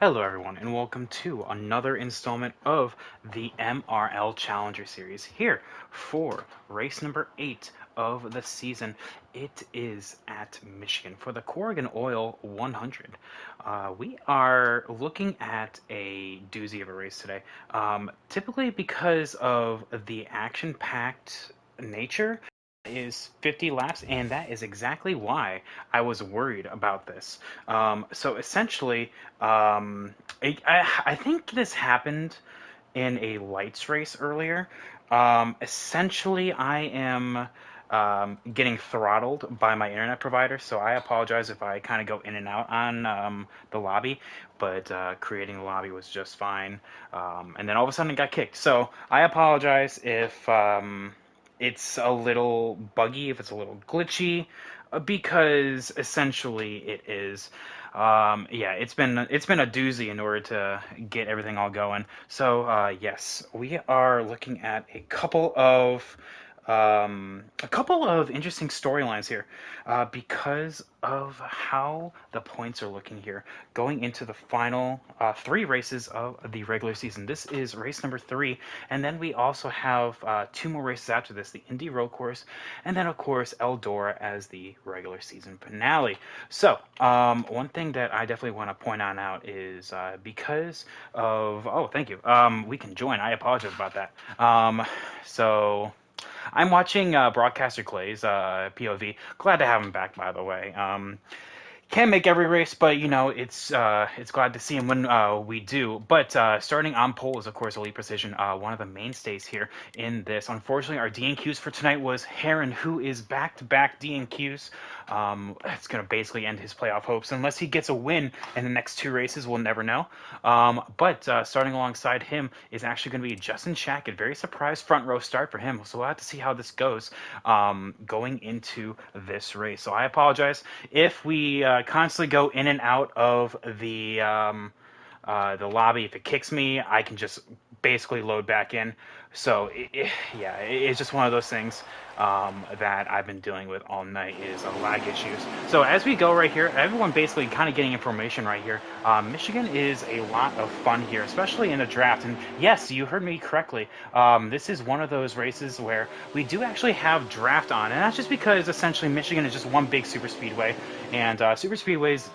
Hello, everyone, and welcome to another installment of the MRL Challenger Series here for race number 8 of the season. It is at Michigan for the Corrigan Oil 100. We are looking at a doozy of a race today, typically because of the action-packed nature is 50 laps, and that is exactly why I was worried about this. So essentially, I think this happened in a lights race earlier. Essentially, I am getting throttled by my internet provider, so I apologize if I kind of go in and out on the lobby, but creating the lobby was just fine. And then all of a sudden it got kicked. So I apologize if it's a little buggy, if it's a little glitchy, because essentially it is. Yeah, it's been a doozy in order to get everything all going. So yes, we are looking at a couple of interesting storylines here, because of how the points are looking here going into the final three races of the regular season. This is race number 3, and then we also have two more races after this: the Indy Road Course, and then of course Eldora as the regular season finale. So one thing that I definitely want to point on out is because of thank you. We can join. I apologize about that. So. I'm watching Broadcaster Clay's POV. Glad to have him back, by the way. Can't make every race, but it's glad to see him when we do. But starting on pole is of course Elite Precision, one of the mainstays here in this. Unfortunately, our DNQs for tonight was Heron, who is back-to-back DNQs. It's going to basically end his playoff hopes unless he gets a win in the next two races. We'll never know. But starting alongside him is actually going to be Justin Shackett. Very surprised front row start for him. So we'll have to see how this goes going into this race. So I apologize if we constantly go in and out of the lobby. If it kicks me, I can just basically load back in. So it's just one of those things that I've been dealing with all night is lag issues. So as we go right here, everyone basically kind of getting information right here. Michigan is a lot of fun here, especially in the draft. And yes, you heard me correctly. This is one of those races where we do actually have draft on, and that's just because essentially Michigan is just one big super speedway, and super speedways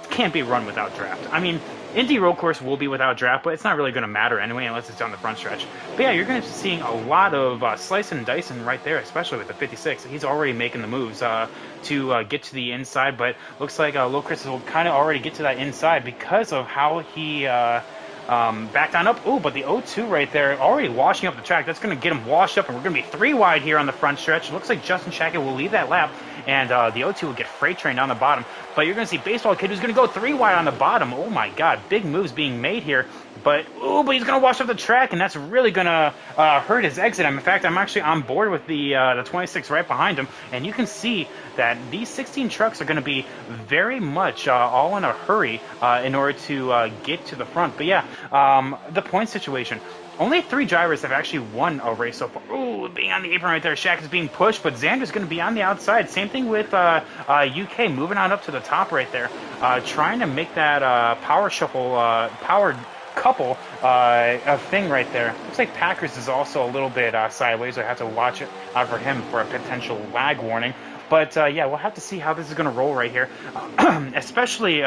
can't be run without draft. I mean, Indy Road Course will be without draft, but it's not really going to matter anyway unless it's down the front stretch. But yeah, you're going to be seeing a lot of slicing and dicing right there, especially with the 56. He's already making the moves to get to the inside, but looks like Chris will kind of already get to that inside because of how he backed on up. Oh, but the 0-2 right there, already washing up the track. That's going to get him washed up, and we're going to be 3 wide here on the front stretch. It looks like Justin Shackett will leave that lap, and the 0-2 will get freight trained on the bottom. But you're going to see Baseball Kid who's going to go 3 wide on the bottom. Oh my God, big moves being made here. But he's going to wash up the track, and that's really going to hurt his exit. In fact, I'm actually on board with the 26 right behind him, and you can see that these 16 trucks are going to be very much all in a hurry in order to get to the front. But yeah, the point situation. Only 3 drivers have actually won a race so far. Ooh, being on the apron right there. Shaq is being pushed, but Xander's going to be on the outside. Same thing with UK, moving on up to the top right there. Trying to make that power shuffle, powered couple a thing right there. Looks like Packers is also a little bit sideways. I have to watch it out for him for a potential lag warning. But yeah, we'll have to see how this is going to roll right here. Especially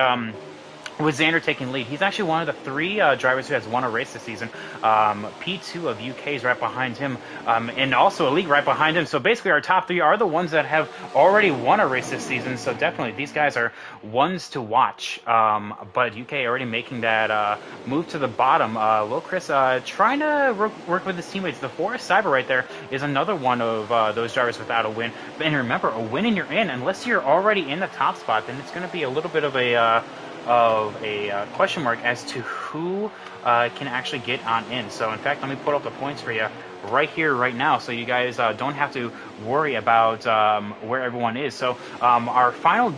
with Xander taking lead. He's actually one of the 3 drivers who has won a race this season. P2 of UK is right behind him, and also Elite right behind him. So basically our top 3 are the ones that have already won a race this season. So definitely these guys are ones to watch. But UK already making that move to the bottom. Chris trying to work with his teammates. The Forest Cyber right there is another one of those drivers without a win. And remember, a win and you're in. Unless you're already in the top spot, then it's going to be a little bit of a question mark as to who can actually get on in. So in fact, let me put up the points for you right here, right now, so you guys don't have to worry about where everyone is. So our final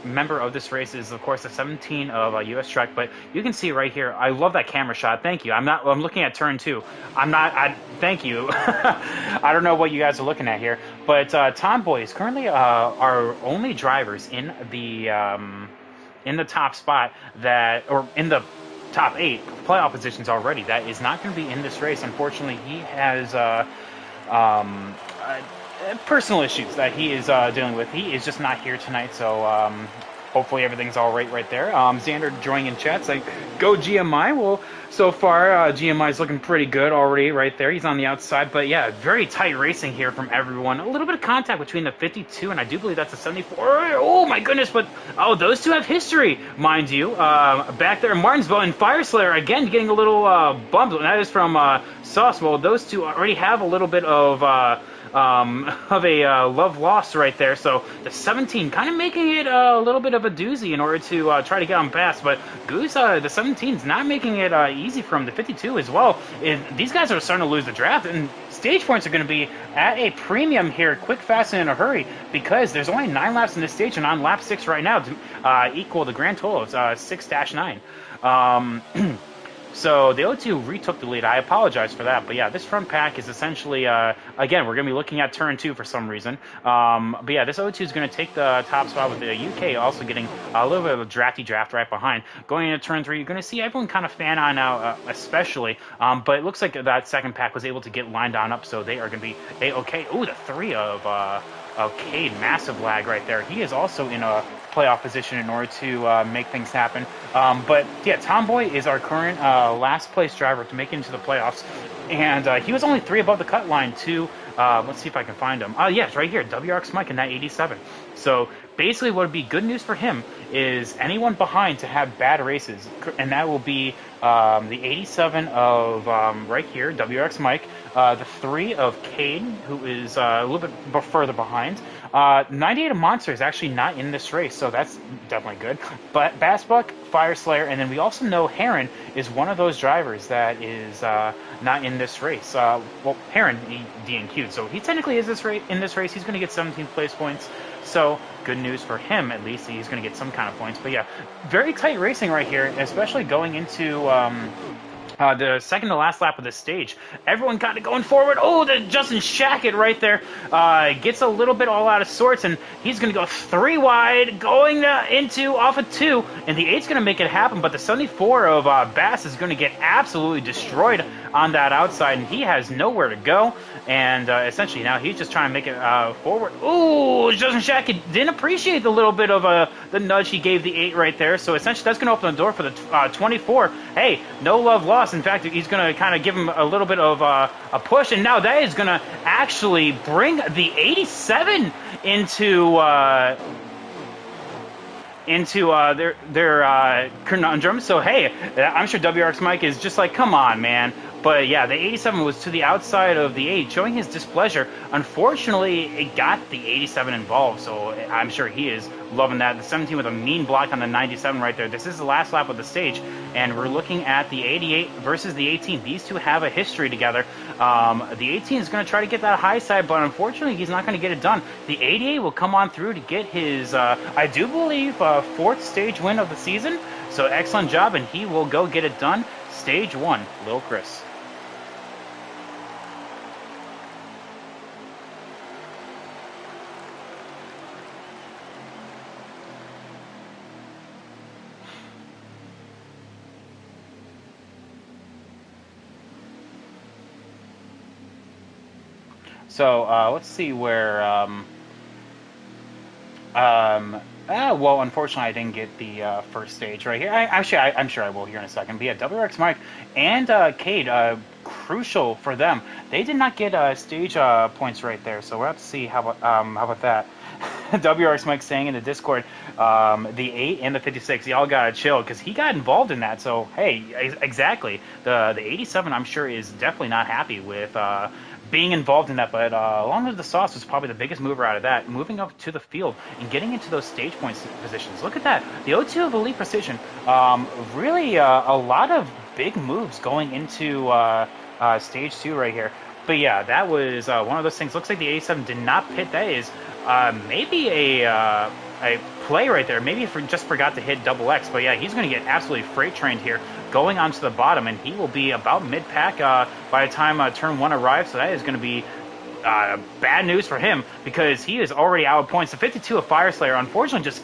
member of this race is, of course, the 17 of US Truck. But you can see right here, I love that camera shot. Thank you. I'm looking at turn 2. Thank you. I don't know what you guys are looking at here, but Tomboy is currently our only drivers in the in the top spot that, or in the top 8 playoff positions already, that is not going to be in this race. Unfortunately, he has um, uh, personal issues that he is dealing with. He is just not here tonight, so hopefully everything's all right there. Xander joining in chat saying, go GMI. Well, so far, GMI is looking pretty good already right there. He's on the outside, but yeah, very tight racing here from everyone. A little bit of contact between the 52, and I do believe that's a 74. Oh my goodness, but oh, those two have history, mind you. Back there in Martinsville, and Fireslayer, again, getting a little bumped, and that is from Sauce. Well, those two already have a little bit of a love loss right there. So the 17 kind of making it a little bit of a doozy in order to try to get on past. But Goose, the 17 is not making it easy for him. The 52 as well. These guys are starting to lose the draft, and stage points are going to be at a premium here, quick, fast, and in a hurry, because there's only 9 laps in this stage, and on lap 6 right now to equal the grand total of 6-9. So the O2 retook the lead. I apologize for that. But yeah, this front pack is essentially, again, we're going to be looking at turn 2 for some reason. But yeah, this O2 is going to take the top spot with the UK also getting a little bit of a drafty draft right behind. Going into turn 3, you're going to see everyone kind of fan on out, especially. But it looks like that second pack was able to get lined on up, so they are going to be A-okay. Ooh, the 3 of Cade, massive lag right there. He is also in a playoff position in order to make things happen. But yeah, Tomboy is our current last place driver to make it into the playoffs, and he was only 3 above the cut line to, let's see if I can find him. Yeah, it's right here, WRX Mike in that 87. So basically what would be good news for him is anyone behind to have bad races, and that will be the 87 of right here, WRX Mike, the 3 of Cade, who is a little bit further behind. 98 of Monster is actually not in this race, so that's definitely good. But Bassbuck, Fireslayer, and then we also know Heron is one of those drivers that is not in this race. Well, Heron, he DNQ'd, so he technically is in this race. He's going to get 17 place points, so good news for him, at least. He's going to get some kind of points. But yeah, very tight racing right here, especially going into the second to last lap of the stage. Everyone kind of going forward. Oh, the Justin Shackett right there gets a little bit all out of sorts, and he's going to go 3 wide, going into off of 2, and the 8's going to make it happen, but the 74 of Bass is going to get absolutely destroyed on that outside, and he has nowhere to go, and essentially now he's just trying to make it forward. Ooh, Justin Shackett didn't appreciate the little bit of the nudge he gave the 8 right there, so essentially that's going to open the door for the 24. Hey, no love lost. In fact, he's going to kind of give him a little bit of a push, and now that is going to actually bring the 87 into their conundrum. So hey, I'm sure WRX Mike is just like, come on, man. But yeah, the 87 was to the outside of the 8, showing his displeasure. Unfortunately, it got the 87 involved, so I'm sure he is loving that. The 17 with a mean block on the 97 right there. This is the last lap of the stage, and we're looking at the 88 versus the 18. These two have a history together. The 18 is going to try to get that high side, but unfortunately, he's not going to get it done. The 88 will come on through to get his, I do believe, 4th stage win of the season. So excellent job, and he will go get it done. Stage 1, Lil Chris. So let's see where. Well, unfortunately, I didn't get the first stage right here. I'm sure I will here in a second. But yeah, WRX Mike and Cade, crucial for them. They did not get stage points right there, so we'll have to see how about that. WRX Mike saying in the Discord, the 8 and the 56, y'all gotta chill, because he got involved in that. So hey, exactly. The 87, I'm sure, is definitely not happy with being involved in that, but along with the Sauce was probably the biggest mover out of that, moving up to the field and getting into those stage points positions. Look at that. The O2 of Elite Precision, really a lot of big moves going into stage 2 right here. But yeah, that was one of those things. Looks like the 87 did not pit. That is maybe a play right there. Maybe he just forgot to hit double X. But yeah, he's going to get absolutely freight trained here, going onto the bottom, and he will be about mid-pack by the time turn 1 arrives. So that is going to be bad news for him, because he is already out of points. The 52 of Fireslayer, unfortunately, just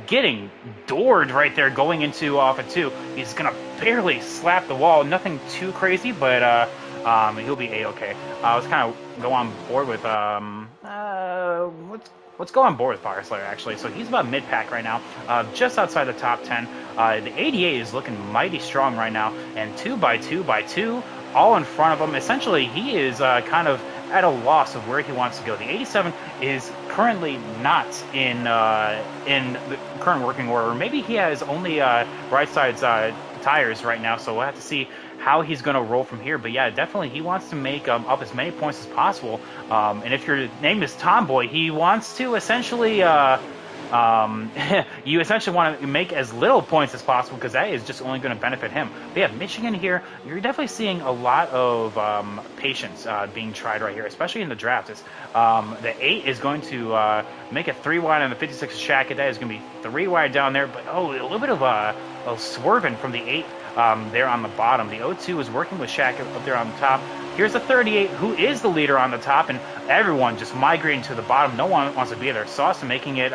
getting doored right there going into off a 2. He's going to barely slap the wall. Nothing too crazy, but he'll be A-okay. Let's kind of go on board with, let's go on board with Fire Slayer, actually. So he's about mid-pack right now, just outside the top 10. The 88 is looking mighty strong right now, and 2x2x2, all in front of him. Essentially, he is kind of at a loss of where he wants to go. The 87 is currently not in the current working order. Maybe he has only right sides tires right now, so we'll have to see how he's going to roll from here. But yeah, definitely he wants to make up as many points as possible. And if your name is Tomboy, he wants to essentially you essentially want to make as little points as possible, because that is just only going to benefit him. But yeah, Michigan here, you're definitely seeing a lot of patience being tried right here, especially in the draft. The 8 is going to make it 3 wide on the 56 Shaq. That is going to be 3 wide down there, but a little bit of a swerving from the 8 there on the bottom. The 0-2 is working with Shaq up there on the top. Here's the 38, who is the leader on the top, and everyone just migrating to the bottom. No one wants to be there. Sauce making it,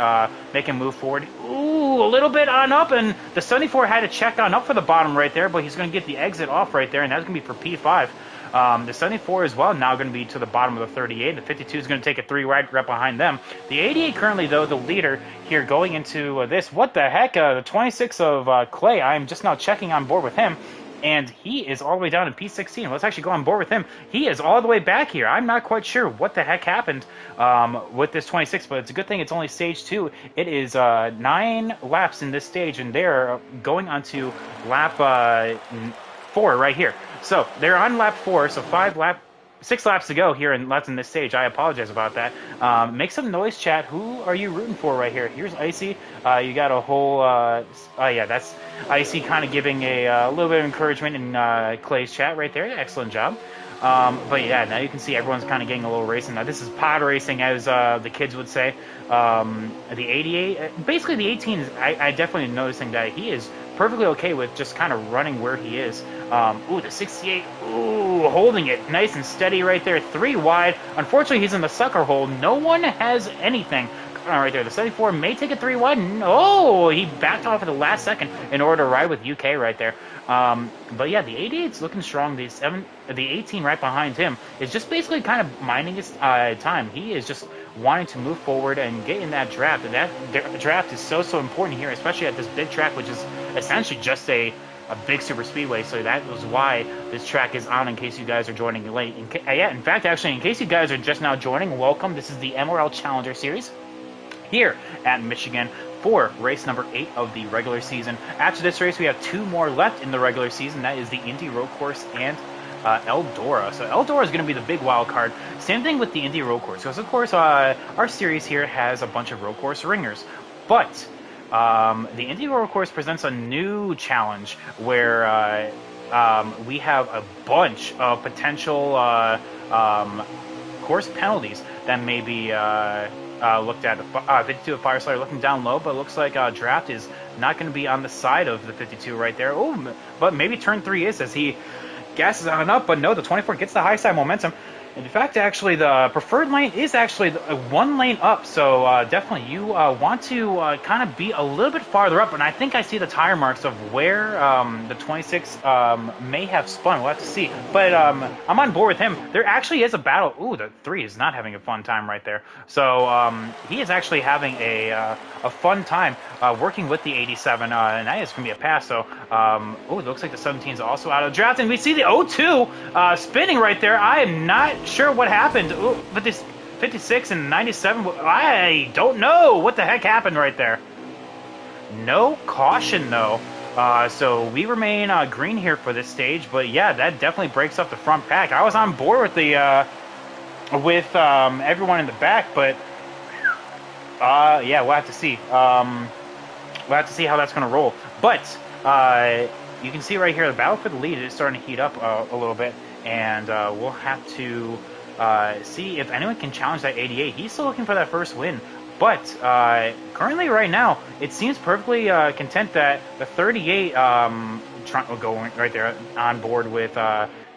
make him move forward. Ooh, a little bit on up, and the 74 had to check on up for the bottom right there, but he's going to get the exit off right there, and that's going to be for P5. The 74 as well now going to be to the bottom of the 38. The 52 is going to take a 3 right behind them. The 88 currently, though, the leader here going into this. What the heck? The 26 of Clay, I'm just now checking on board with him. And he is all the way down in P16. Let's actually go on board with him. He is all the way back here. I'm not quite sure what the heck happened with this 26, but it's a good thing it's only stage 2. It is 9 laps in this stage, and they're going on to lap 4 right here. So they're on lap 4, so 6 laps to go here, and left in this stage. I apologize about that. Make some noise, chat. Who are you rooting for right here? Here's Icy. You got a whole... yeah, that's Icy kind of giving a little bit of encouragement in Clay's chat right there. Excellent job. But yeah, now you can see everyone's kind of getting a little racing. Now this is pod racing, as the kids would say. The 88, basically the 18 is, I definitely am noticing that he is perfectly okay with just kind of running where he is. Ooh, the 68, ooh, holding it nice and steady right there, 3 wide. Unfortunately, he's in the sucker hole. No one has anything right there. The 74 may take a 3 wide. No, he backed off at the last second in order to ride with UK right there. But yeah, the 88's looking strong. The 18 right behind him is just basically kind of minding his time. He is just wanting to move forward and get in that draft. And that draft is so important here, especially at this big track, which is essentially just a big super speedway. So that was why this track is on, in case you guys are joining late. Yeah, in fact, actually, in case you guys are just now joining, welcome. This is the MRL Challenger Series here at Michigan for race number 8 of the regular season. After this race, we have 2 more left in the regular season. That is the Indy Road Course and Eldora. So Eldora is going to be the big wild card. Same thing with the Indy Road Course, because of course our series here has a bunch of road course ringers, but the Indy Road Course presents a new challenge where we have a bunch of potential course penalties that may be looked at. 52 of Fire Slayer looking down low, but it looks like Draft is not going to be on the side of the 52 right there. Oh, but maybe turn 3 is, as he gasses on up, but no, the 24 gets the high side momentum. In fact, actually, the preferred lane is actually 1 lane up, so definitely you want to kind of be a little bit farther up, and I think I see the tire marks of where the 26 may have spun. We'll have to see, but I'm on board with him. There actually is a battle. Ooh, the 3 is not having a fun time right there. So he is actually having a fun time working with the 87, and that is going to be a pass. So, oh, it looks like the 17 is also out of the draft, and we see the 0-2 spinning right there. I am not sure what happened. Ooh, but this 56 and 97, I don't know what the heck happened right there. No caution though, so we remain green here for this stage. But yeah, that definitely breaks up the front pack. I was on board with the everyone in the back, but yeah, we'll have to see. We'll have to see how that's going to roll. But you can see right here, the battle for the lead is starting to heat up a little bit. And we'll have to see if anyone can challenge that 88. He's still looking for that first win. But currently, right now, it seems perfectly content that the 38 going right there on board with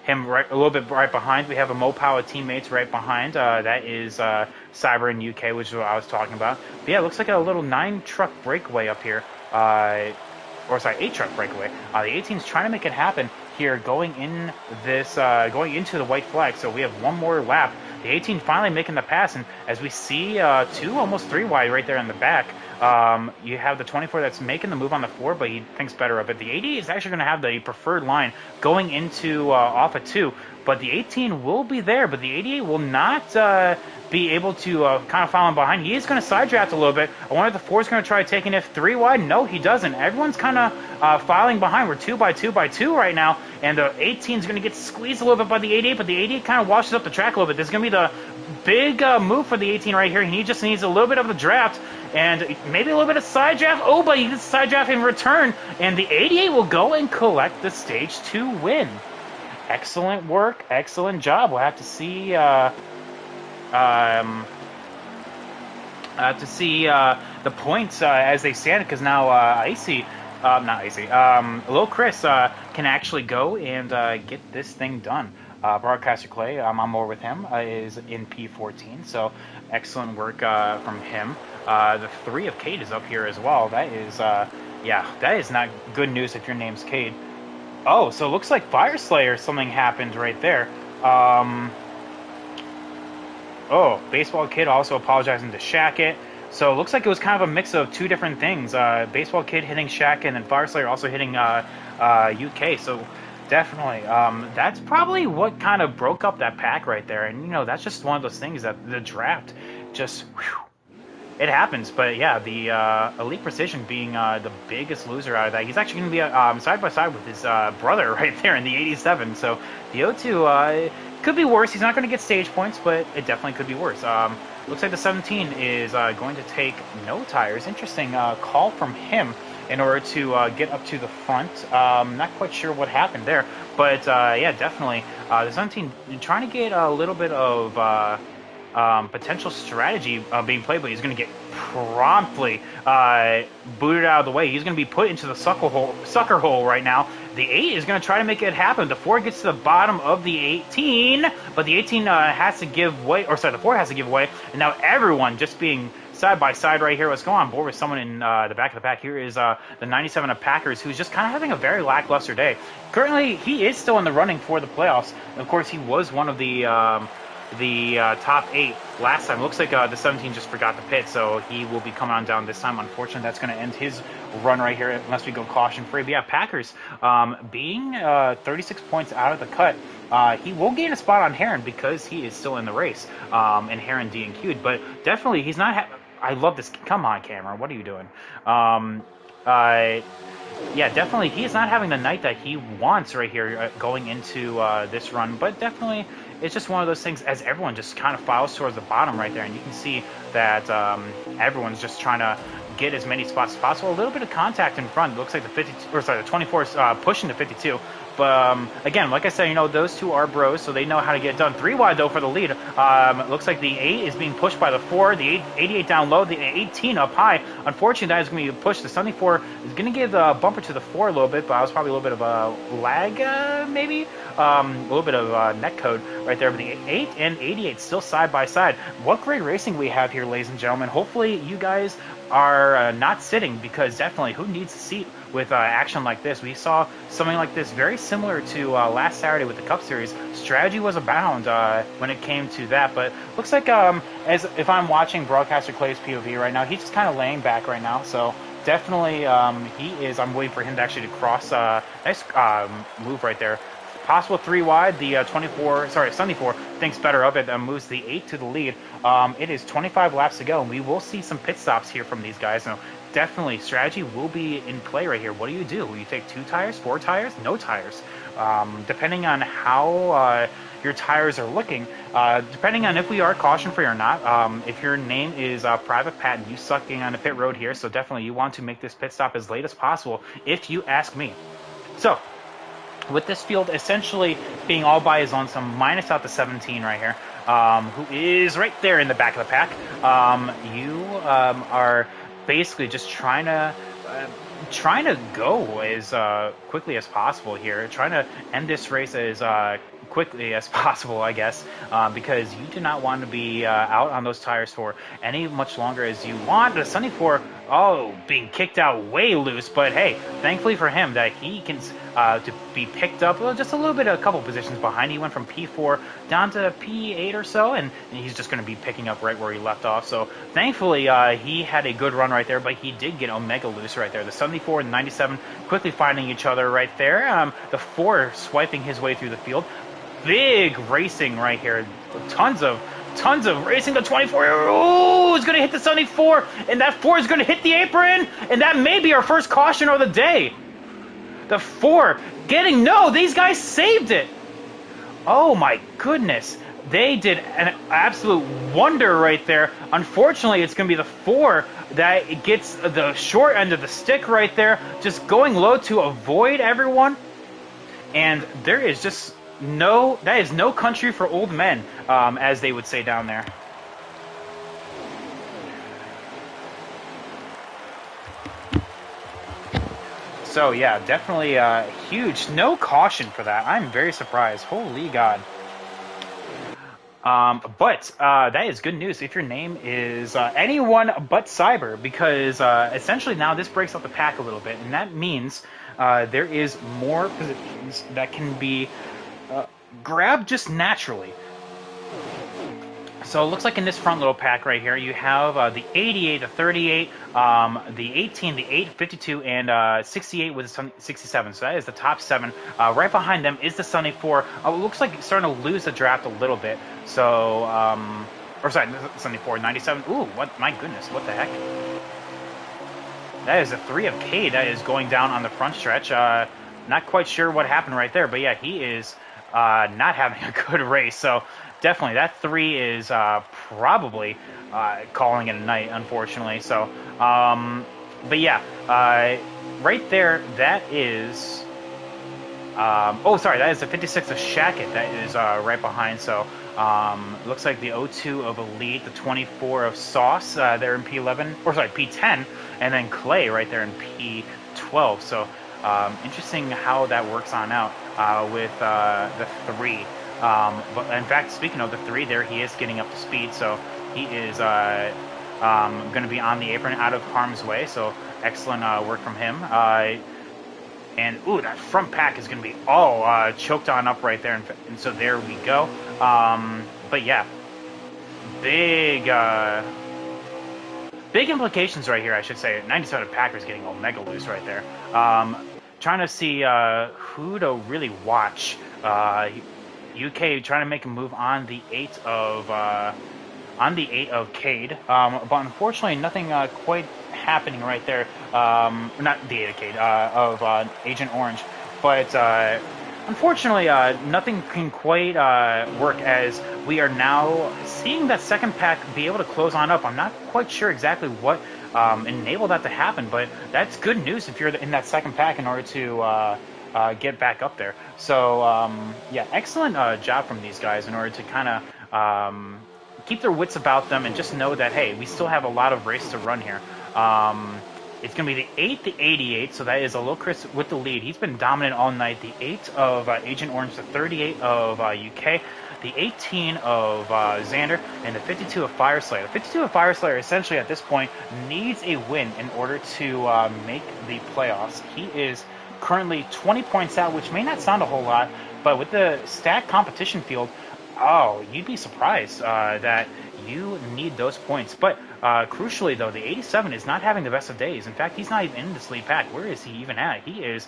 him right a little bit right behind. We have a Mopower teammates right behind. That is Cyber in UK, which is what I was talking about. But yeah, it looks like a little 9-truck breakaway up here. Or sorry, 8-truck breakaway. The 18's trying to make it happen here, going in this, going into the white flag. So we have one more lap. The 18 finally making the pass, and as we see, 2, almost 3 wide right there in the back. You have the 24 that's making the move on the 4, but he thinks better of it. The 80 is actually going to have the preferred line going into off of 2, but the 18 will be there, but the 88 will not be able to kind of follow him behind. He is going to side draft a little bit. I wonder if the 4 is going to try taking it 3 wide. No, he doesn't. Everyone's kind of filing behind. We're 2 by 2 by 2 right now, and the 18 is going to get squeezed a little bit by the 88, but the 88 kind of washes up the track a little bit. This is going to be the big move for the 18 right here. He just needs a little bit of the draft and maybe a little bit of side draft. Oh, but he gets side draft in return, and the 88 will go and collect the stage 2 win. Excellent work, excellent job. We'll have to see the points as they stand, because now Lil Chris can actually go and get this thing done. Broadcaster Clay, I'm more with him, is in P14, so excellent work from him. The 3 of Cade is up here as well. That is, yeah, that is not good news if your name's Cade. Oh, so it looks like Fire Slayer, something happened right there. Oh, Baseball Kid also apologizing to Shackett. So it looks like it was kind of a mix of 2 different things. Baseball Kid hitting Shackett and then Fire Slayer also hitting UK. So definitely, that's probably what kind of broke up that pack right there. And, you know, that's just one of those things that the draft just, whew, it happens. But yeah, the Elite Precision being the biggest loser out of that. He's actually going to be side by side with his brother right there in the 87. So the O2 could be worse. He's not going to get stage points, but it definitely could be worse. Looks like the 17 is going to take no tires. Interesting call from him in order to get up to the front. Not quite sure what happened there, but yeah, definitely the 17 trying to get a little bit of potential strategy being played, but he's going to get promptly booted out of the way. He's going to be put into the sucker hole right now. The 8 is going to try to make it happen. The 4 gets to the bottom of the 18, but the 18 has to give way, or sorry, the 4 has to give way, and now everyone just being side by side right here. Let's go on board with someone in the back of the pack. Here is the 97 of Packers, who's just kind of having a very lackluster day. Currently, he is still in the running for the playoffs. And of course, he was one of the top 8 last time. Looks like the 17 just forgot the pit, so he will be coming on down this time. Unfortunately, that's going to end his run right here unless we go caution free. But yeah, Packers being 36 points out of the cut. He will gain a spot on Heron because he is still in the race, and Heron DNQ'd. But definitely, he's not. I love this. Come on, camera. What are you doing? Yeah, definitely, he is not having the night that he wants right here going into this run. But definitely, it's just one of those things as everyone just kind of files towards the bottom right there. And you can see that everyone's just trying to get as many spots as possible. A little bit of contact in front. It looks like the 24 is pushing the 52. But again, like I said, you know, those 2 are bros, so they know how to get it done. 3 wide, though, for the lead. Looks like the 8 is being pushed by the 4. The 88 down low. The 18 up high. Unfortunately, that is going to be pushed. The 74 is going to give the bumper to the 4 a little bit, but I was probably a little bit of a lag, maybe? A little bit of net code right there. But the 8 and 88 still side by side. What great racing we have here, ladies and gentlemen. Hopefully, you guys are not sitting, because definitely, who needs a seat with action like this? We saw something like this very similar to last Saturday with the Cup Series. Strategy was abound when it came to that, but looks like as if I'm watching Broadcaster Clay's POV right now, he's just kind of laying back right now. So definitely he is. I'm waiting for him to actually cross. Nice move right there. Possible 3 wide. The 74 thinks better of it. Moves the 8 to the lead. It is 25 laps to go, and we will see some pit stops here from these guys. Now, definitely, strategy will be in play right here. What do? Will you take 2 tires, 4 tires, no tires? Depending on how your tires are looking, depending on if we are caution free or not. If your name is Private Pat and you sucking on the pit road here, so definitely you want to make this pit stop as late as possible, if you ask me. So, with this field essentially being all by his own, some minus out the 17 right here, who is right there in the back of the pack. You are basically just trying to go as quickly as possible here, trying to end this race as quickly as possible, I guess, because you do not want to be out on those tires for any much longer as you want. The Sunny 4, being kicked out way loose, but hey, thankfully for him that he can to be picked up just a little bit, a couple positions behind. He went from P4 down to P8 or so, and he's just going to be picking up right where he left off. So thankfully he had a good run right there, but he did get Omega loose right there. The 74 and 97 quickly finding each other right there. The 4 swiping his way through the field. Big racing right here. Tons of racing. The 24. Oh, is going to hit the 74, and that 4 is going to hit the apron, and that may be our first caution of the day. The 4 getting, no, these guys saved it. Oh my goodness. They did an absolute wonder right there. Unfortunately, it's going to be the 4 that gets the short end of the stick right there, just going low to avoid everyone. And there is just that is no country for old men, as they would say down there. So yeah, definitely huge. No caution for that. I'm very surprised. Holy God. But that is good news if your name is anyone but Cyber, because essentially now this breaks up the pack a little bit, and that means there is more positions that can be grabbed just naturally. So it looks like in this front little pack right here, you have the 88, the 38, the 18, the 8, 52, and 68 with the 67. So that is the top 7. Right behind them is the Sunny 4. It looks like it's starting to lose the draft a little bit. So, or sorry, the Sunny 4, 97. Ooh, what? My goodness, what the heck? That is a 3 of Cade that is going down on the front stretch. Not quite sure what happened right there, but yeah, he is not having a good race. So definitely that 3 is probably calling it a night, unfortunately. So, but yeah, right there, that is. That is the 56 of Shackett that is right behind. So looks like the 02 of Elite, the 24 of Sauce there in P11, or sorry, P10, and then Clay right there in P12. So interesting how that works on out with the 3. But in fact, speaking of the 3 there, he is getting up to speed. So he is going to be on the apron out of harm's way. So excellent work from him. And, ooh, that front pack is going to be all choked on up right there. And so there we go. But, yeah, big implications right here, I should say. 97 Packers getting Omega loose right there. Trying to see who to really watch. UK trying to make a move on the 8 of Cade. But unfortunately, nothing quite happening right there. Not the 8 of Cade, of Agent Orange. But unfortunately, nothing can quite work, as we are now seeing that second pack be able to close on up. I'm not quite sure exactly what enabled that to happen, but that's good news if you're in that second pack in order to get back up there. So, yeah, excellent job from these guys in order to kind of keep their wits about them and just know that, hey, we still have a lot of race to run here. It's going to be the 8, the 88, so that is Alokris with the lead. He's been dominant all night. The 8 of Agent Orange, the 38 of UK, the 18 of Xander, and the 52 of Fireslayer. The 52 of Fireslayer essentially at this point needs a win in order to make the playoffs. He is currently 20 points out, which may not sound a whole lot, but with the stacked competition field, you'd be surprised that you need those points. But crucially, though, the 87 is not having the best of days. In fact, he's not even in this lead pack. Where is he even at? He is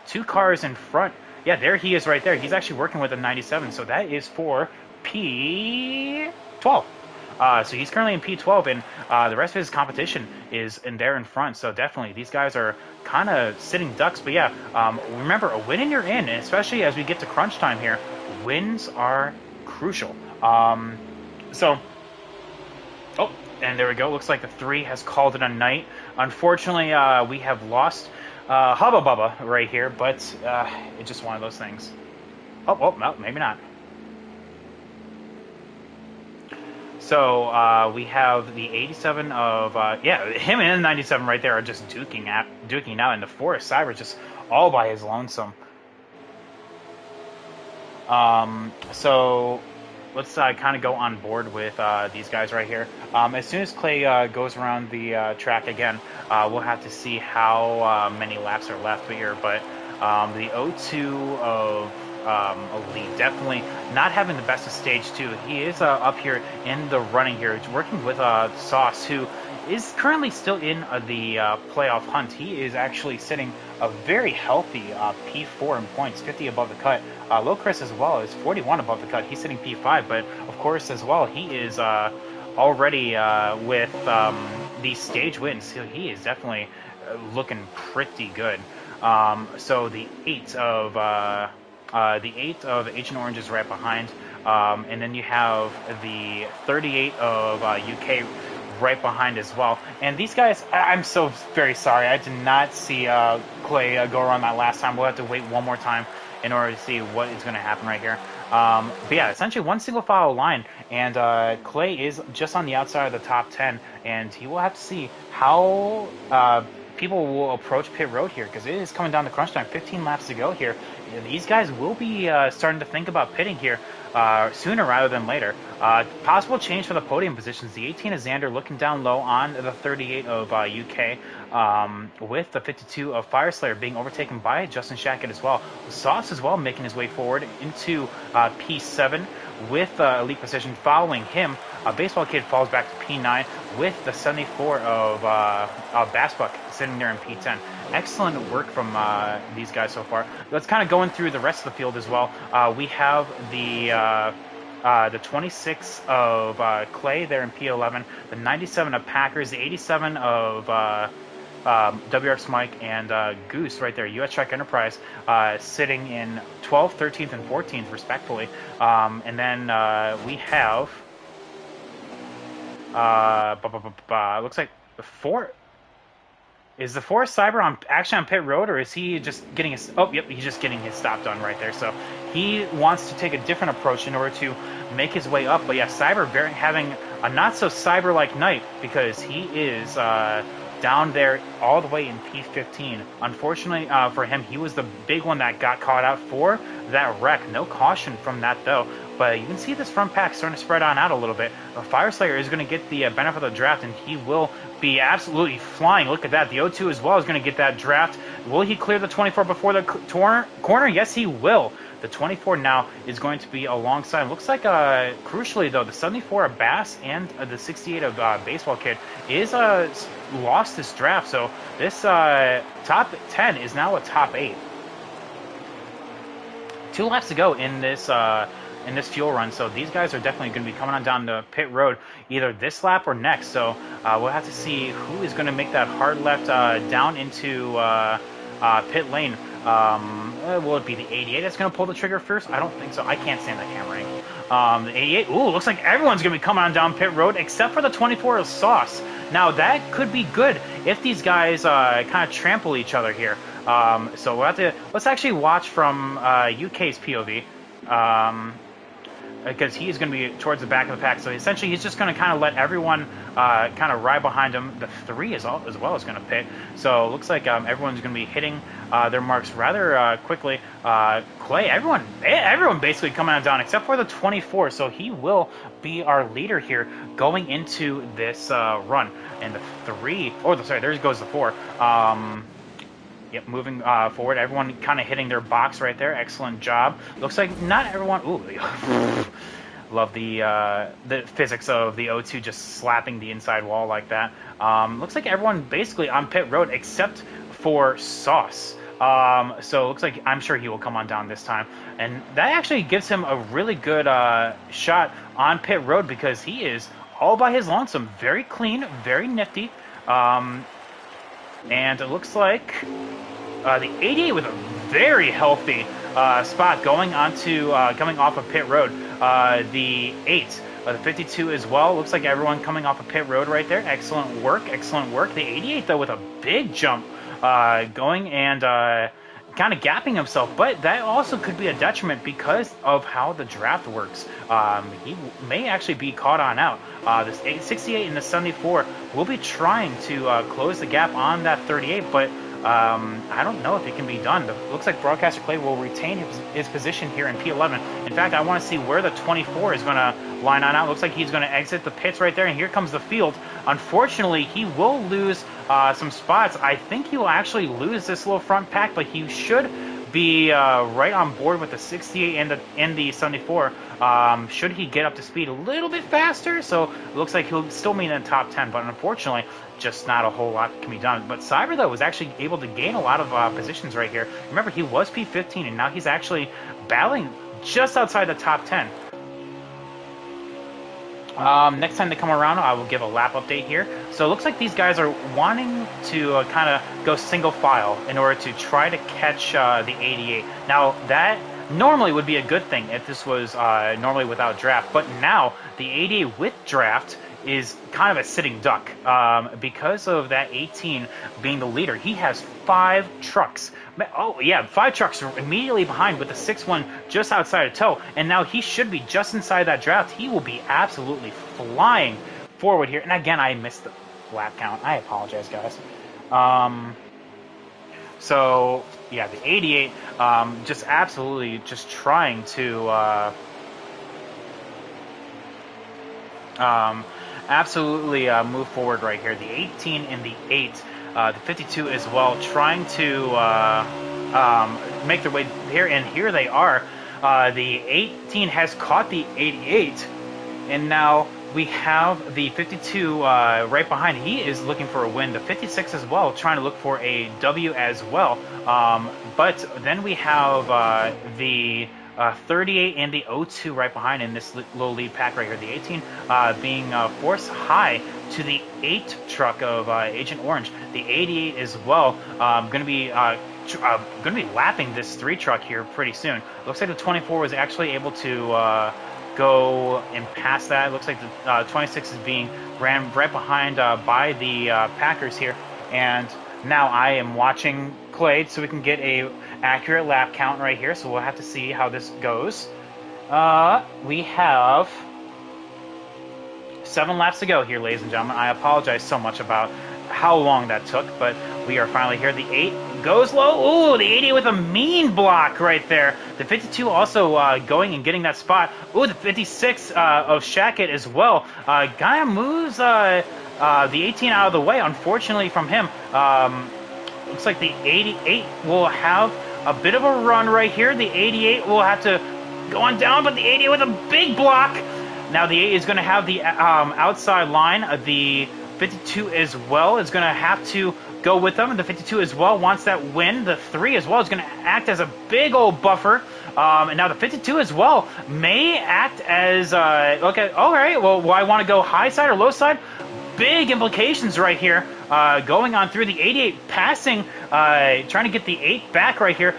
2 cars in front. Yeah, there he is right there. He's actually working with a 97, so that is for P12. So he's currently in P12, and the rest of his competition is in there in front. So definitely, these guys are kind of sitting ducks. But yeah, remember, a win and you're in, and especially as we get to crunch time here, wins are crucial. And there we go. Looks like the 3 has called it a night. Unfortunately, we have lost Hubba Bubba right here, but it's just one of those things. No, maybe not. So we have the 87 of him and the 97 right there are just duking out, and the 4 of Cyber just all by his lonesome. So let's kind of go on board with these guys right here. As soon as Clay goes around the track again, we'll have to see how many laps are left here. But the O2 of Elite definitely not having the best of stage 2. He is up here in the running here. He's working with Sauce, who is currently still in the playoff hunt. He is actually sitting a very healthy P4 in points, 50 above the cut. Locris as well is 41 above the cut. He's sitting P5, but of course as well he is already with these stage wins. So he is definitely looking pretty good. So the 8 of Agent Orange is right behind, and then you have the 38 of UK right behind as well. And these guys, I'm so very sorry. I did not see Clay go around that last time. We'll have to wait one more time in order to see what is going to happen right here. But yeah, essentially one single file line, and Clay is just on the outside of the top 10, and he will have to see how people will approach pit road here, because it is coming down to crunch time. 15 laps to go here. These guys will be starting to think about pitting here sooner rather than later. Possible change for the podium positions. The 18 of Xander looking down low on the 38 of UK, with the 52 of Fireslayer being overtaken by Justin Shackett as well. Sauce as well making his way forward into P7 with elite position. Following him, Baseball Kid falls back to P9 with the 74 of Bassbuck sitting there in P10. Excellent work from these guys so far. Let's kind of going through the rest of the field as well. We have the 26 of Clay there in P11, the 97 of Packers, the 87 of WRX Mike, and Goose right there, US Truck Enterprise, sitting in 12th, 13th, and 14th respectfully. And then we have looks like the 4. Is the Forest Cyber actually on pit road, or is he just getting his... Oh, yep, he's just getting his stop done right there. So he wants to take a different approach in order to make his way up. But yeah, Cyber having a not-so-Cyber-like night, because he is down there all the way in P15. Unfortunately for him, he was the big one that got caught out for that wreck. No caution from that, though. But you can see this front pack starting to spread on out a little bit. Fireslayer is going to get the benefit of the draft, and he will be absolutely flying. Look at that. The O2 as well is going to get that draft. Will he clear the 24 before the corner? Yes, he will. The 24 now is going to be alongside. Looks like, crucially, though, the 74 of Bass and the 68 of Baseball Kid is lost this draft. So this top 10 is now a top 8. 2 laps to go in this fuel run, so these guys are definitely going to be coming on down the pit road either this lap or next. So we'll have to see who is going to make that hard left down into pit lane. Will it be the 88 that's going to pull the trigger first? I don't think so. I can't stand that camera angle. The 88, ooh, looks like everyone's going to be coming on down pit road except for the 24 of Sauce. Now that could be good if these guys kind of trample each other here. So we'll have to, let's actually watch from UK's POV. Because he is going to be towards the back of the pack. So essentially he's just going to kind of let everyone kind of ride behind him. The 3 as well is going to pit. So it looks like everyone's going to be hitting their marks rather quickly. Clay, everyone basically coming on down except for the 24. So he will be our leader here going into this run. And the 3, sorry, there goes the 4. Yep, moving forward. Everyone kind of hitting their box right there. Excellent job. Looks like not everyone... Ooh, love the physics of the O2 just slapping the inside wall like that. Looks like everyone basically on pit road except for Sauce. So it looks like I'm sure he will come on down this time. And that actually gives him a really good shot on pit road, because he is all by his lonesome. Very clean, very nifty. And it looks like the 88 with a very healthy spot going onto coming off of pit road. The 8, the 52 as well. Looks like everyone coming off of pit road right there. Excellent work, excellent work. The 88 though with a big jump going and kind of gapping himself, but that also could be a detriment because of how the draft works. He may actually be caught on out. This 68 and the 74 will be trying to close the gap on that 38, but I don't know if it can be done. It looks like Broadcaster Clay will retain his position here in P11. In fact, I want to see where the 24 is going to line on out. Looks like he's going to exit the pits right there, and here comes the field. Unfortunately, he will lose some spots. I think he will actually lose this little front pack, but he should be right on board with the 68 and the 74. Should he get up to speed a little bit faster? So it looks like he'll still be in the top 10, but unfortunately, just not a whole lot can be done. But Cyber, though, was actually able to gain a lot of positions right here. Remember, he was P15, and now he's actually battling just outside the top 10. Next time they come around, I will give a lap update here. So it looks like these guys are wanting to kind of go single file in order to try to catch the 88. Now, that normally would be a good thing if this was normally without draft, but now the 88 with draft is kind of a sitting duck because of that 18 being the leader. He has 5 trucks. Oh, yeah, 5 trucks immediately behind with the 6-1 just outside of tow. And now he should be just inside that draft. He will be absolutely flying forward here. And again, I missed the lap count. I apologize, guys. So, yeah, the 88 just absolutely just trying to absolutely move forward right here. The 18 and the 8, the 52 as well, trying to make their way here, and here they are. The 18 has caught the 88, and now we have the 52 right behind. He is looking for a win. The 56 as well, trying to look for a W as well. But then we have the 38 and the 02 right behind in this little lead pack right here. The 18 being forced high to the 8 truck of Agent Orange. The 88 as well going to be lapping this 3 truck here pretty soon. Looks like the 24 was actually able to go and pass that. It looks like the 26 is being ran right behind by the Packers here. And now I am watching Clade so we can get a accurate lap count right here. So we'll have to see how this goes. We have 7 laps to go here, ladies and gentlemen. I apologize so much about how long that took, but we are finally here. The 8 goes low. Ooh, the 80 with a mean block right there. The 52 also going and getting that spot. Ooh, the 56 of Shackett as well. Kind of moves the 18 out of the way, unfortunately, from him. Looks like the 88 will have a bit of a run right here. The 88 will have to go on down, but the 88 with a big block. Now the 8 is going to have the outside line. The 52 as well is going to have to go with them. The 52 as well wants that win. The 3 as well is going to act as a big old buffer. And now the 52 as well may act as, okay, all right, well, I want to go high side or low side? Big implications right here. Going on through the 88, passing, trying to get the 8 back right here.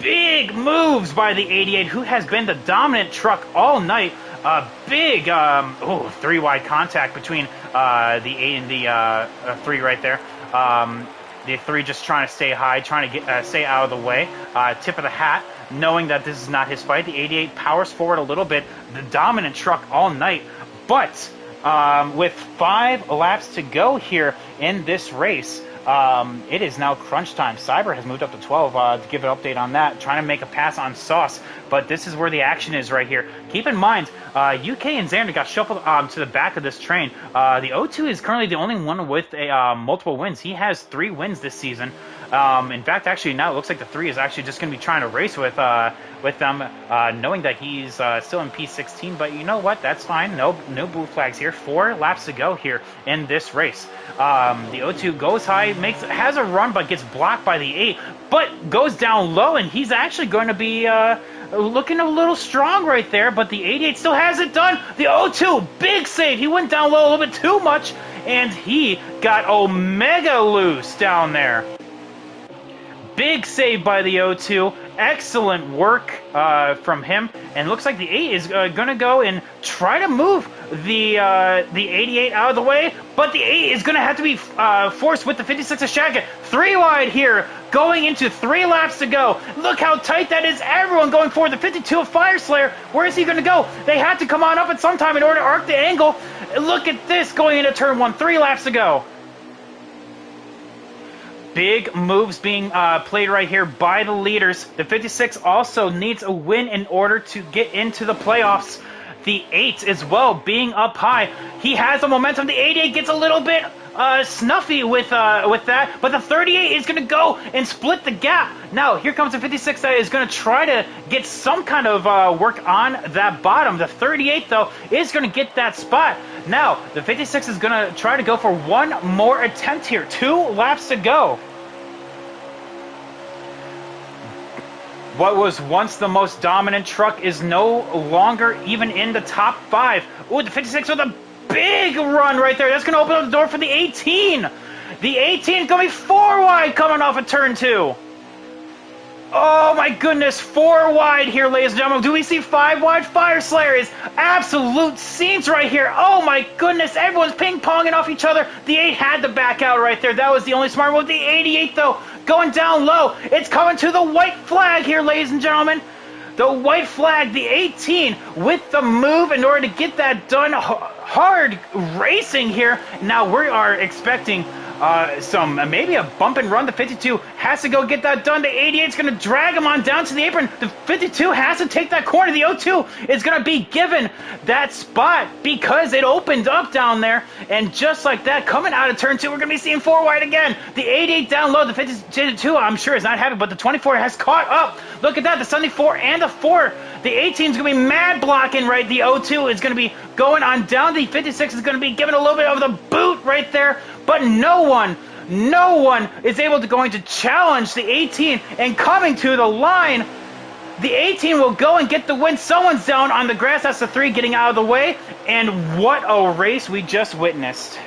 Big moves by the 88, who has been the dominant truck all night. Big, 3 wide contact between the 8 and the 3 right there. The 3 just trying to stay high, trying to get stay out of the way. Tip of the hat, knowing that this is not his fight. The 88 powers forward a little bit. The dominant truck all night. But with 5 laps to go here in this race, it is now crunch time. Cyber has moved up to 12 to give an update on that, trying to make a pass on Sauce. But this is where the action is right here. Keep in mind, UK and Xander got shuffled to the back of this train. The O2 is currently the only one with a multiple wins. He has 3 wins this season. In fact, actually, now it looks like the 3 is actually just going to be trying to race with them, knowing that he's still in P16. But you know what? That's fine. No blue flags here. 4 laps to go here in this race. The O2 goes high, has a run, but gets blocked by the 8, but goes down low, and he's actually going to be looking a little strong right there, but the 88 still has it done. The O2, big save. He went down low a little bit too much, and he got Omega loose down there. Big save by the O2. Excellent work from him. And looks like the 8 is going to go and try to move the 88 out of the way. But the 8 is going to have to be forced with the 56 of Shackett. 3 wide here, going into 3 laps to go. Look how tight that is. Everyone going forward. The 52 of Fire Slayer. Where is he going to go? They had to come on up at some time in order to arc the angle. Look at this going into turn 1. 3 laps to go. big moves being played right here by the leaders. The 56 also needs a win in order to get into the playoffs. The 8 as well being up high. He has the momentum. The 88 gets a little bit snuffy with that, but the 38 is going to go and split the gap. Now, here comes the 56 that is going to try to get some kind of work on that bottom. The 38, though, is going to get that spot. Now, the 56 is going to try to go for one more attempt here. 2 laps to go. What was once the most dominant truck is no longer even in the top 5. Ooh, the 56 with a big run right there. That's going to open up the door for the 18. The 18 is going to be 4 wide coming off of turn 2. Oh my goodness, 4 wide here, ladies and gentlemen. Do we see 5 wide? Fire Slayer is absolute scenes right here. Oh my goodness, everyone's ping-ponging off each other. The 8 had to back out right there. That was the only smart move. The 88, though, going down low. It's coming to the white flag here, ladies and gentlemen. The white flag, the 18, with the move in order to get that done. Hard racing here. Now we are expecting maybe a bump and run. The 52 has to go get that done. The 88 is going to drag him on down to the apron. The 52 has to take that corner. The 02 is going to be given that spot because it opened up down there. And just like that, coming out of turn 2, we're going to be seeing 4 wide again. The 88 down low. The 52, I'm sure, is not happy, but the 24 has caught up. Look at that. The 74 and the 4. The 18 is going to be mad blocking, right? The 02 is going to be going on down. The 56 is going to be given a little bit of the boot right there. But no one is able to going to challenge the 18. And coming to the line, the 18 will go and get the win. Someone's down on the grass. That's the 3 getting out of the way. And what a race we just witnessed.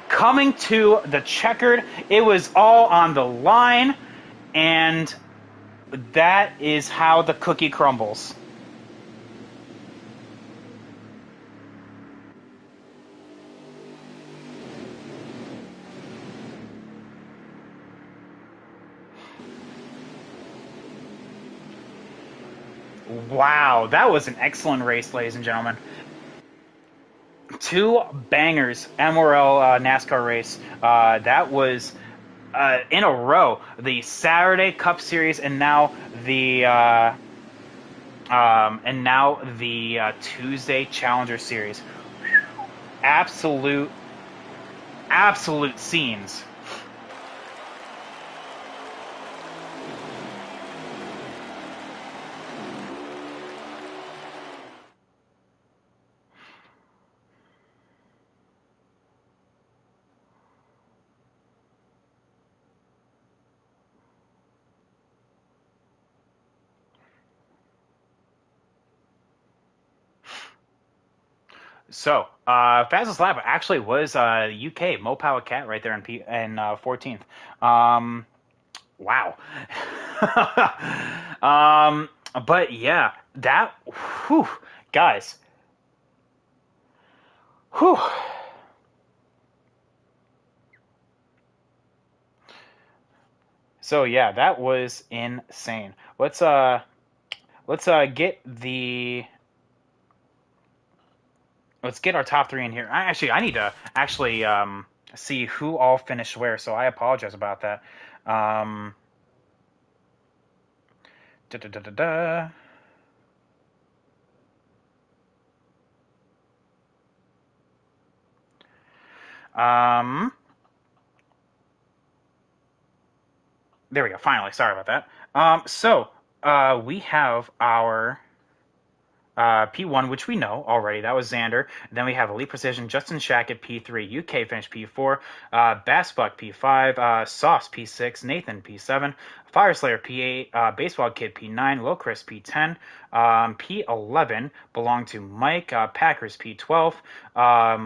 Coming to the checkered, it was all on the line. And that is how the cookie crumbles. Wow, that was an excellent race, ladies and gentlemen. 2 bangers, MRL NASCAR race. That was in a row. The Saturday Cup Series, and now the Tuesday Challenger Series. Absolute scenes. So, fastest lap actually was UK Mopower Cat right there in 14th. Wow. But yeah, that, whew, guys. Whew. So yeah, that was insane. Let's get the let's get our top 3 in here. I need to actually see who all finished where, so I apologize about that. Da, da, da, da, da. There we go. Finally, sorry about that. So we have our P1, which we know already. That was Xander. Then we have Elite Precision, Justin Shackett, P3, UK finished P4, Bassbuck, P5, Sauce, P6, Nathan, P7, Fire Slayer, P8, Baseball Kid, P9, Lil Chris, P10, P11 belonged to Mike, Packers, P12,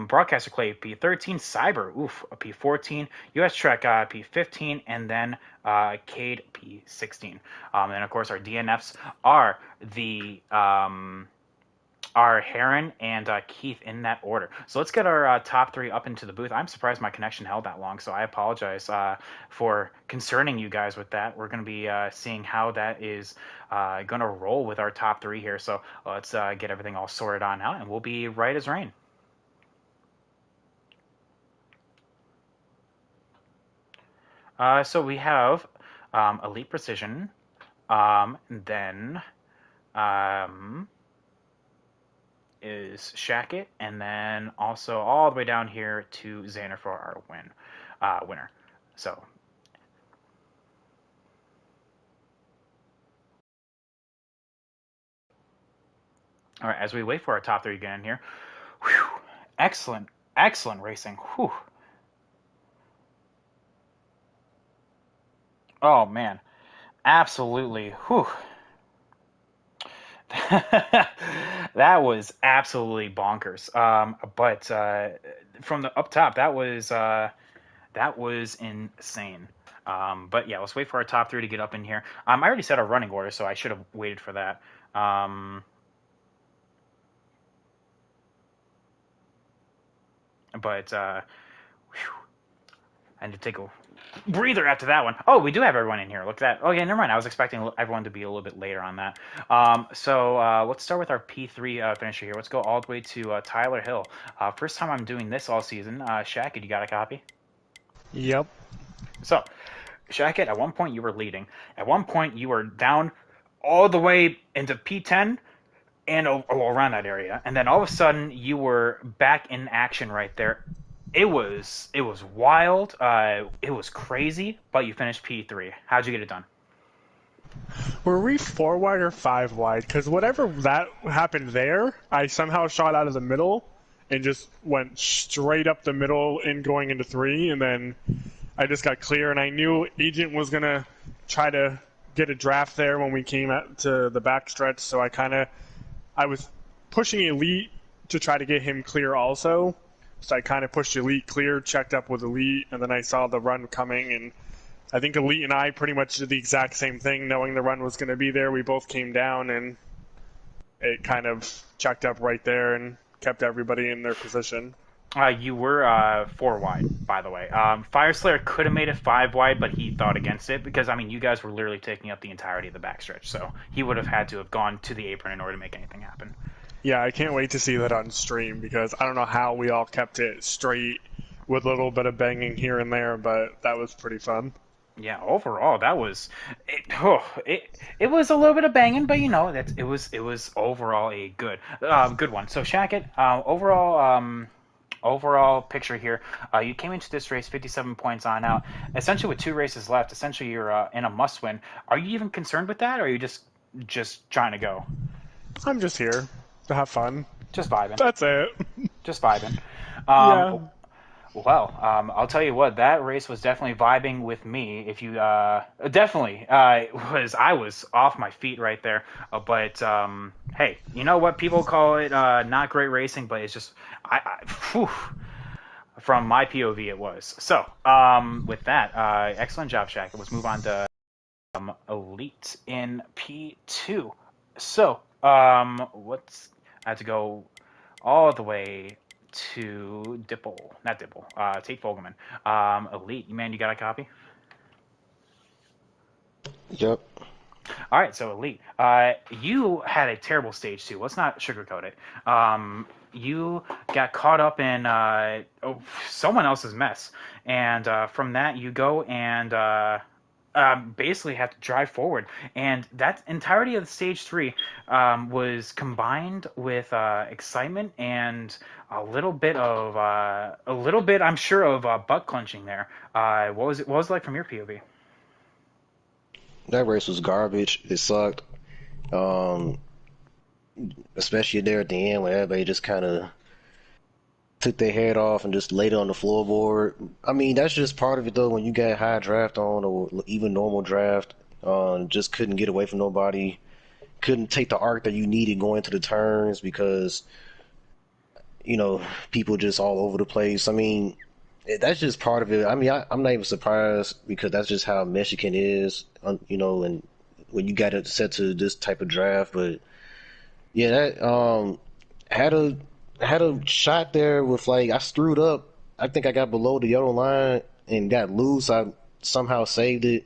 Broadcaster Clay, P13, Cyber, P14, US Trek, P15, and then Cade, P16. And of course, our DNFs are the are Heron and Keith in that order. So let's get our top 3 up into the booth. I'm surprised my connection held that long, so I apologize for concerning you guys with that. We're going to be seeing how that is going to roll with our top 3 here. So let's get everything all sorted on out, and we'll be right as rain. So we have Elite Precision, and then um, is Shacket, and then also all the way down here to Xander for our winner. So, all right, as we wait for our top three to get in here, whew, excellent, excellent racing. Whew. Oh man, absolutely. Whew. That was absolutely bonkers. But from the up top, that was insane. But yeah, let's wait for our top three to get up in here. I already set our running order, so I should have waited for that. But I need to take a breather after that one. Oh, we do have everyone in here. Look at that. Oh yeah, never mind. I was expecting everyone to be a little bit later on that. So let's start with our P3 finisher here. Let's go all the way to Tyler Hill. First time I'm doing this all season. Shaq, you got a copy? Yep. So, Shacket, at one point you were leading. At one point you were down all the way into P10 and around that area, and then all of a sudden you were back in action right there. It was wild. It was crazy, but you finished P3. How'd you get it done? Were we 4 wide or 5 wide? Because whatever that happened there, I somehow shot out of the middle and just went straight up the middle and going into 3, and then I just got clear, and I knew Agent was going to try to get a draft there when we came out to the backstretch, so I was pushing Elite to try to get him clear also. So I kind of pushed Elite clear, checked up with Elite, and then I saw the run coming, and I think Elite and I pretty much did the exact same thing, knowing the run was going to be there. We both came down, and it kind of checked up right there and kept everybody in their position. You were 4 wide, by the way. Fire Slayer could have made it 5 wide, but he thought against it because I mean you guys were literally taking up the entirety of the backstretch, so he would have had to have gone to the apron in order to make anything happen. Yeah, I can't wait to see that on stream because I don't know how we all kept it straight with a little bit of banging here and there, but that was pretty fun. Yeah, overall that was it was a little bit of banging, but you know that it was overall a good one. So Shacket, overall picture here, you came into this race 57 points on out, essentially with 2 races left. Essentially, you're in a must win. Are you even concerned with that, or are you just trying to go, I'm just here to have fun. just vibing, That's it. just vibing? Yeah. Um, Well, I'll tell you what, that race was definitely vibing with me. If you definitely I was off my feet right there. But hey, you know what? People call it not great racing, but it's just whew, from my POV it was. So with that, excellent job, Shaq. Let's move on to Elite in P2. So what's I have to go all the way to Dipple, not Dipple, Tate Fogelman. Elite, man, you got a copy? Yep. All right, so Elite, you had a terrible stage too. Let's not sugarcoat it. You got caught up in someone else's mess, and from that you go and basically have to drive forward. And that entirety of the stage 3 was combined with excitement and a little bit, I'm sure, of butt clenching there. What was it like from your POV? That race was garbage. It sucked. Um, Especially there at the end when everybody just kind of took their head off and just laid it on the floorboard. I mean, that's just part of it though. When you got high draft on or even normal draft, just couldn't get away from nobody. Couldn't take the arc that you needed going into the turns because people just all over the place. I mean, that's just part of it. I mean, I'm not even surprised because that's just how Michigan is, and when you got it set to this type of draft. But yeah, that had a had a shot there with like I screwed up. I think I got below the yellow line and got loose. I somehow saved it,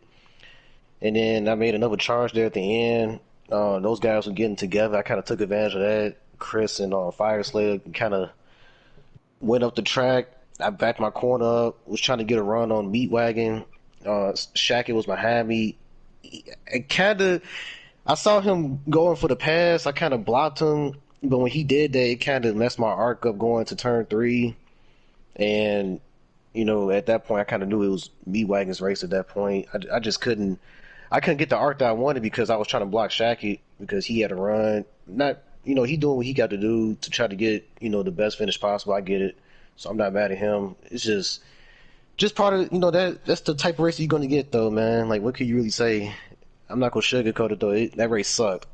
and then I made another charge there at the end. Those guys were getting together. I kind of took advantage of that. Chris and Fire Slayer kind of went up the track. I backed my corner up, was trying to get a run on Meat Wagon. Shaq was behind me. It kind of, I saw him going for the pass. I kind of blocked him, but when he did that, it kind of messed my arc up going to turn three. And at that point, I kind of knew it was me Wagon's race. At that point, I just couldn't. I couldn't get the arc that I wanted because I was trying to block Shaq because he had to run. Not, he doing what he got to do to try to get the best finish possible. I get it, so I'm not mad at him. It's just part of that's the type of race you're going to get though, man. Like, what can you really say? I'm not gonna sugarcoat it though. That race sucked.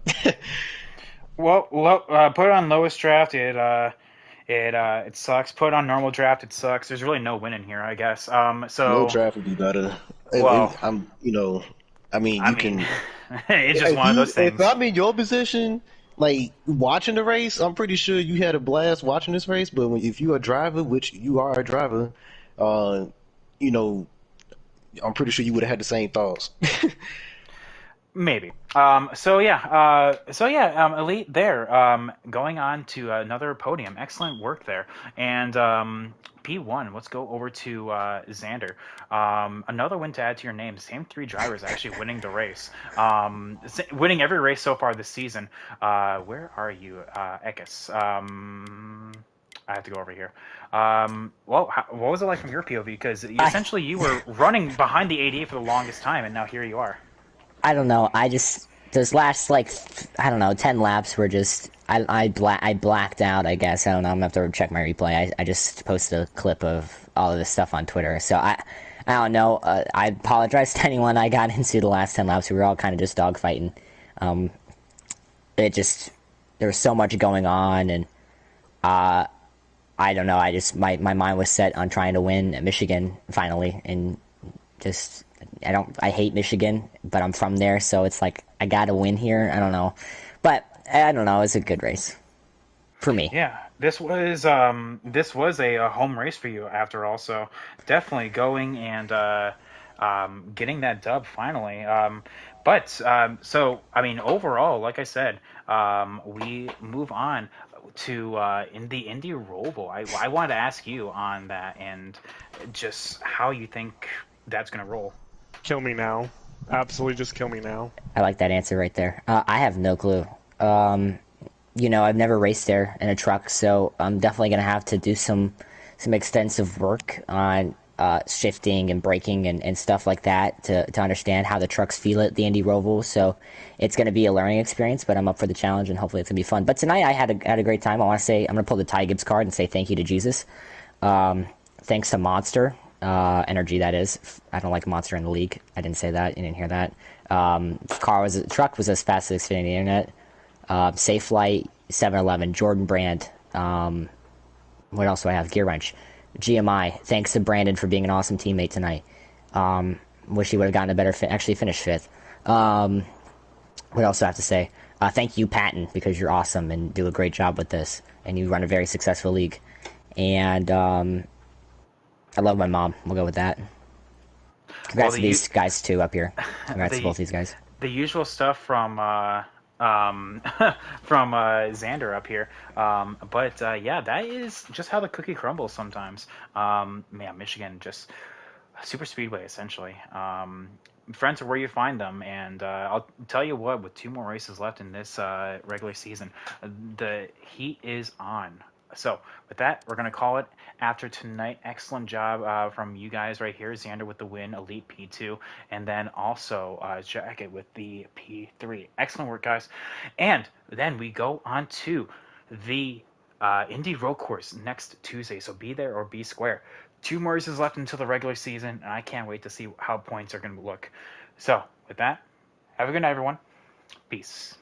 Put it on lowest draft. It sucks. Put it on normal draft. It sucks. There's really no winning here, I guess. Low So draft would be better. well, I mean, I you mean, can. it's just one of those If things. I'm in your position, like watching the race, I'm pretty sure you had a blast watching this race. But if you're a driver, which you are a driver, uh, you know, I'm pretty sure you would have had the same thoughts. Maybe. Elite there. Going on to another podium. Excellent work there. And P1. Let's go over to Xander. Another win to add to your name. Same three drivers actually winning the race. Winning every race so far this season. Where are you, Ekis? I have to go over here. What was it like from your POV? Because I essentially you were running behind the 88 for the longest time, and now here you are. I don't know. I just those last like I don't know 10 laps were just I blacked out. I guess I don't know. I'm gonna have to check my replay. I just posted a clip of all of this stuff on Twitter. So I don't know. I apologize to anyone I got into the last 10 laps. We were all kind of just dogfighting. Um, it just there was so much going on, and I don't know. I just my mind was set on trying to win at Michigan finally, and just I hate Michigan, but I'm from there, so it's like I gotta win here. I don't know, but I don't know. It's a good race for me. Yeah, this was a home race for you after all, so definitely going and getting that dub finally. So I mean, overall, like I said, we move on to in the Indy Roval. I wanted to ask you on that and just how you think that's gonna roll. Kill me now. Absolutely, just kill me now. I like that answer right there. I have no clue. I've never raced there in a truck, so I'm definitely gonna have to do some extensive work on shifting and braking and stuff like that to understand how the trucks feel at the Indy Roval. So it's gonna be a learning experience, but I'm up for the challenge and hopefully it's gonna be fun. But tonight I had a great time. I want to say I'm gonna pull the Ty Gibbs card and say thank you to Jesus. Thanks to Monster Energy. That is, I don't like Monster in the league. I didn't say that. You didn't hear that. Truck was as fast as Xfinity Internet. Safe Flight, 7-Eleven, Jordan Brand. What else do I have? Gear Wrench, GMI. Thanks to Brandon for being an awesome teammate tonight. Wish he would have gotten a better actually finished fifth. What else do I have to say? Thank you, Patton, because you're awesome and do a great job with this, and you run a very successful league. And I love my mom. We'll go with that. Well, Congrats to these guys too up here. Congrats to the both these guys. the usual stuff from Xander up here. Yeah, that is just how the cookie crumbles sometimes. Man, Michigan just super speedway essentially. Friends are where you find them, and I'll tell you what. With two more races left in this regular season, the heat is on. So with that, we're gonna call it after tonight. Excellent job from you guys right here. Xander with the win, Elite P2, and then also Jacket with the P3. Excellent work, guys. And then we go on to the Indy Road Course next Tuesday. So be there or be square. Two more races left until the regular season, and I can't wait to see how points are going to look. So with that, have a good night, everyone. Peace.